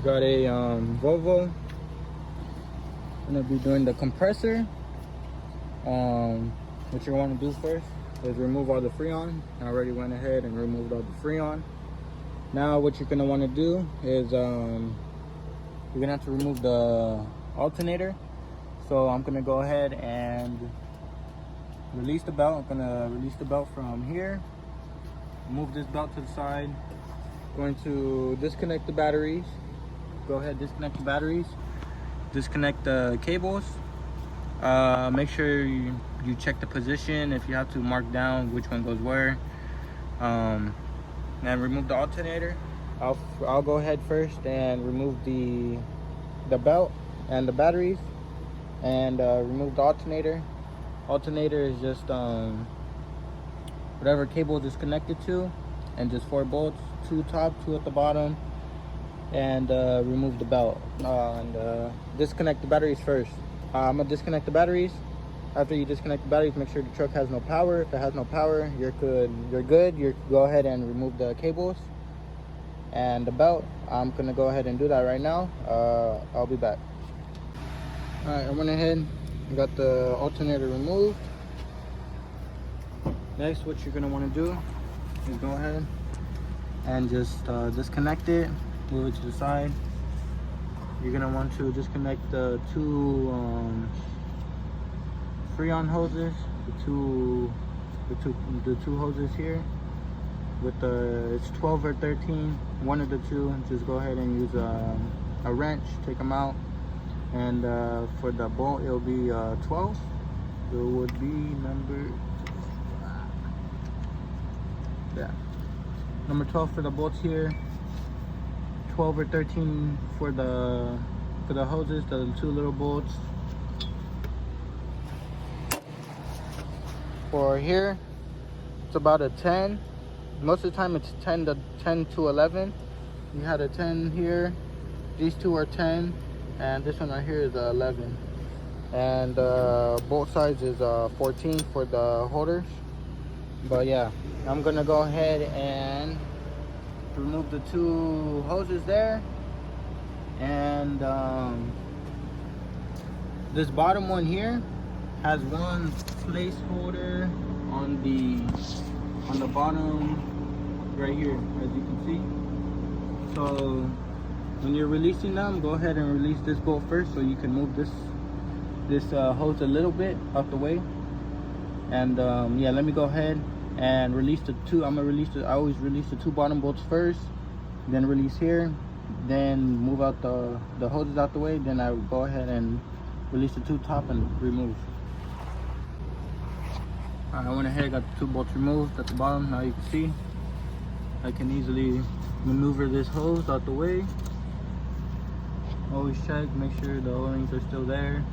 Got a Volvo. Gonna be doing the compressor. What you want to do first is remove all the freon. I already went ahead and removed all the freon. Now what you're gonna want to do is you're gonna have to remove the alternator. So I'm gonna go ahead and release the belt. I'm gonna release the belt from here. Move this belt to the side. Going to disconnect the batteries. Go ahead, disconnect the batteries. Disconnect the cables. Make sure you check the position. If you have to, mark down which one goes where. And remove the alternator. I'll go ahead first and remove the belt and the batteries, and remove the alternator. Alternator is just whatever cable is connected to, and just 4 bolts, 2 top, 2 at the bottom, and remove the belt and disconnect the batteries first. I'm gonna disconnect the batteries. After you disconnect the batteries, make sure the truck has no power. If it has no power, you're good. You go ahead and remove the cables and the belt. I'm gonna go ahead and do that right now. I'll be back. All right, I went ahead and got the alternator removed. Next, what you're gonna want to do is go ahead and just disconnect it, move it to the side. You're gonna want to disconnect the 2 freon hoses, the two hoses here. With it's 12 or 13, one of the two. Just go ahead and use a wrench, take them out. And for the bolt, it'll be 12. It would be number 12 for the bolts here. 12 or 13 for the hoses, the 2 little bolts. For here, it's about a 10. Most of the time it's 10 to 11. You had a 10 here. These 2 are 10, and this one right here is 11. And bolt size is 14 for the holders. But yeah, I'm gonna go ahead and remove the 2 hoses there. And this bottom one here has one placeholder on the bottom right here, as you can see. So when you're releasing them, go ahead and release this bolt first, so you can move this hose a little bit out the way. And yeah, let me go ahead and release the 2. I always release the 2 bottom bolts first, then release here, then move out the hoses out the way, then I will go ahead and release the 2 top and remove. Alright, I went ahead, got the 2 bolts removed at the bottom. Now you can see I can easily maneuver this hose out the way. Always check, make sure the O-rings are still there.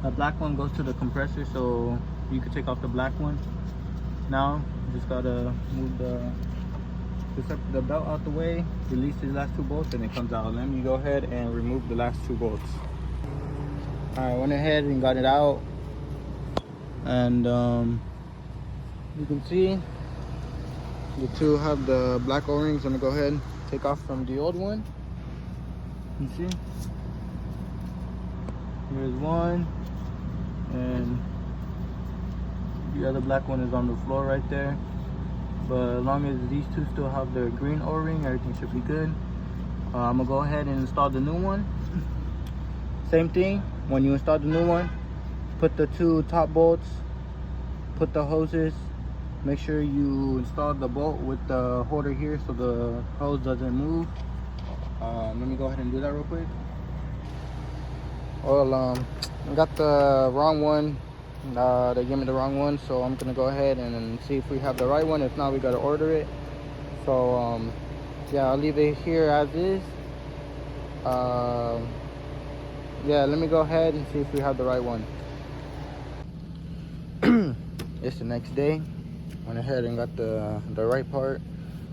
The black one goes to the compressor, so you can take off the black one. Now you just gotta move the belt out the way, release these last 2 bolts, and it comes out. Let me go ahead and remove the last 2 bolts. Alright, went ahead and got it out, and you can see the 2 have the black O-rings. I'm gonna go ahead and take off from the old one. You see, here's one, and the other black one is on the floor right there. But as long as these 2 still have their green O-ring, everything should be good. I'm gonna go ahead and install the new one. Same thing, when you install the new one, put the 2 top bolts, put the hoses, make sure you install the bolt with the holder here so the hose doesn't move. Let me go ahead and do that real quick. Well, I got the wrong one. They gave me the wrong one, so I'm gonna go ahead and see if we have the right one. If not, we gotta order it. So yeah, I'll leave it here as is. Yeah, let me go ahead and see if we have the right one. It's the next day. Went ahead and got the right part.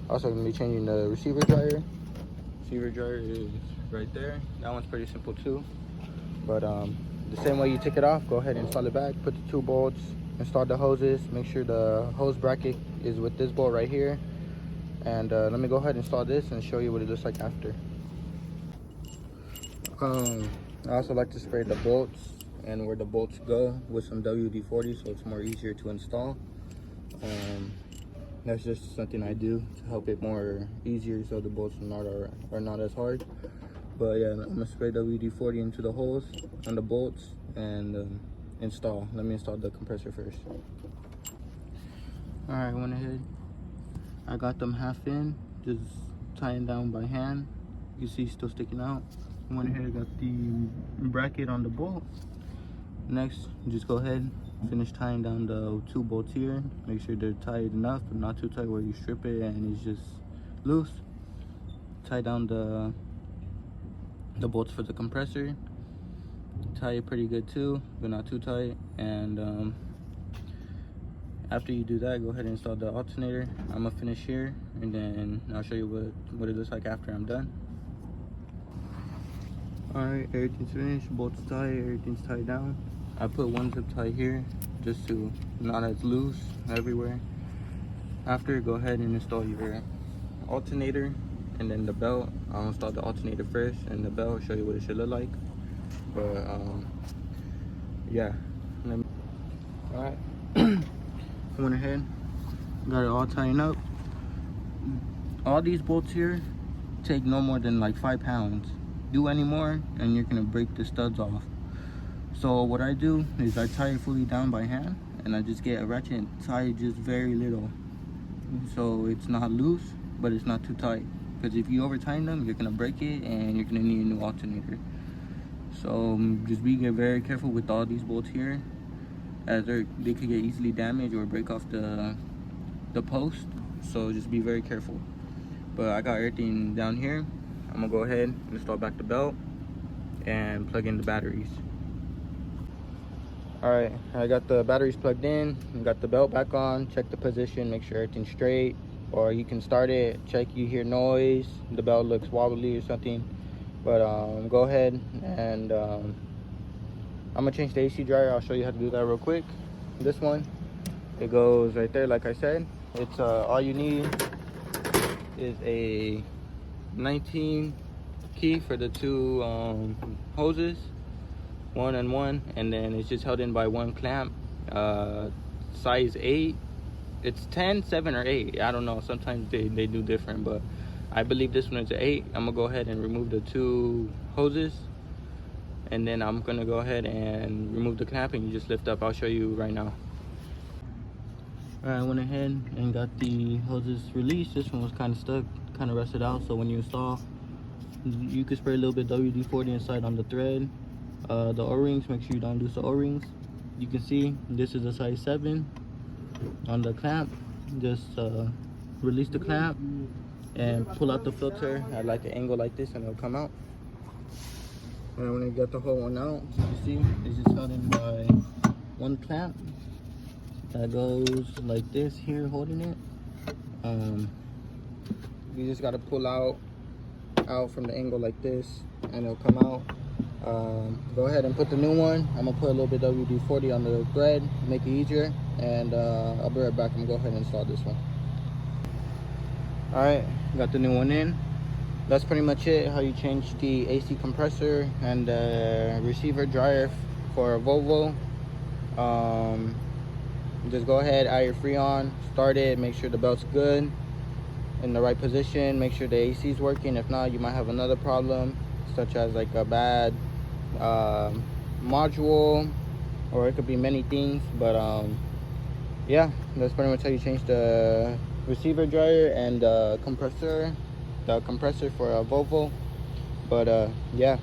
Also gonna be changing the receiver dryer. Receiver dryer is right there. That one's pretty simple too. But the same way you take it off, go ahead and install it back. Put the 2 bolts, install the hoses. Make sure the hose bracket is with this bolt right here. And let me go ahead and install this and show you what it looks like after. I also like to spray the bolts and where the bolts go with some WD-40, so it's more easier to install. That's just something I do to help it more easier, so the bolts are not as hard. But yeah, I'm gonna spray WD-40 into the holes on the bolts and install. Let me install the compressor first. All right, went ahead. I got them half in, just tying down by hand. You see, still sticking out. Went ahead, got the bracket on the bolt. Next, just go ahead, finish tying down the 2 bolts here. Make sure they're tight enough, but not too tight where you strip it and it's just loose. Tie down the bolts for the compressor. Tie it pretty good too, but not too tight. And after you do that, go ahead and install the alternator. I'm gonna finish here, and then I'll show you what it looks like after I'm done. Alright, everything's finished, bolts tied, everything's tied down. I put one zip tie here just to not as loose everywhere. After, go ahead and install your alternator and then the belt. I'll install the alternator first and the belt, show you what it should look like. But yeah. Alright. I went ahead, got it all tied up. All these bolts here take no more than like 5 pounds. Do any more and you're gonna break the studs off. So what I do is I tie it fully down by hand, and I just get a ratchet and tie it just very little, so it's not loose but it's not too tight, because if you over tighten them, you're gonna break it and you're gonna need a new alternator. So just be very careful with all these bolts here, as they could get easily damaged or break off the post, so just be very careful. But I got everything down here. I'm gonna go ahead and install back the belt and plug in the batteries. All right, I got the batteries plugged in and got the belt back on. Check the position, make sure everything's straight, or you can start it, check you hear noise, the belt looks wobbly or something. But go ahead and I'm gonna change the AC dryer. I'll show you how to do that real quick. This one, it goes right there like I said. It's all you need is a 19 key for the 2 hoses, 1 and 1, and then it's just held in by 1 clamp, size 8. It's 10, 7 or 8, I don't know, sometimes they do different, but I believe this one is an 8. I'm gonna go ahead and remove the 2 hoses, and then I'm gonna go ahead and remove the clamp and you just lift up. I'll show you right now. Alright, I went ahead and got the hoses released. This one was kind of stuck, kind of rusted out, so when you install, you can spray a little bit WD-40 inside on the thread. The O-rings, make sure you don't lose the O-rings. You can see this is a size 7 on the clamp. Just release the clamp and pull out the filter at like an angle like this, and it'll come out. And when you get the whole one out, you see it's just held in by 1 clamp that goes like this here, holding it. You just got to pull out from the angle like this, and it'll come out. Go ahead and put the new one. I'm gonna put a little bit of WD-40 on the thread, make it easier, and I'll be right back. I'm gonna go ahead and install this one. All right, got the new one in. That's pretty much it, how you change the AC compressor and receiver dryer for a Volvo. Just go ahead, add your Freon, start it, make sure the belt's good, in the right position, make sure the AC is working. If not, you might have another problem, such as like a bad module, or it could be many things. But yeah, that's pretty much how you change the receiver dryer and the compressor for a Volvo. But yeah.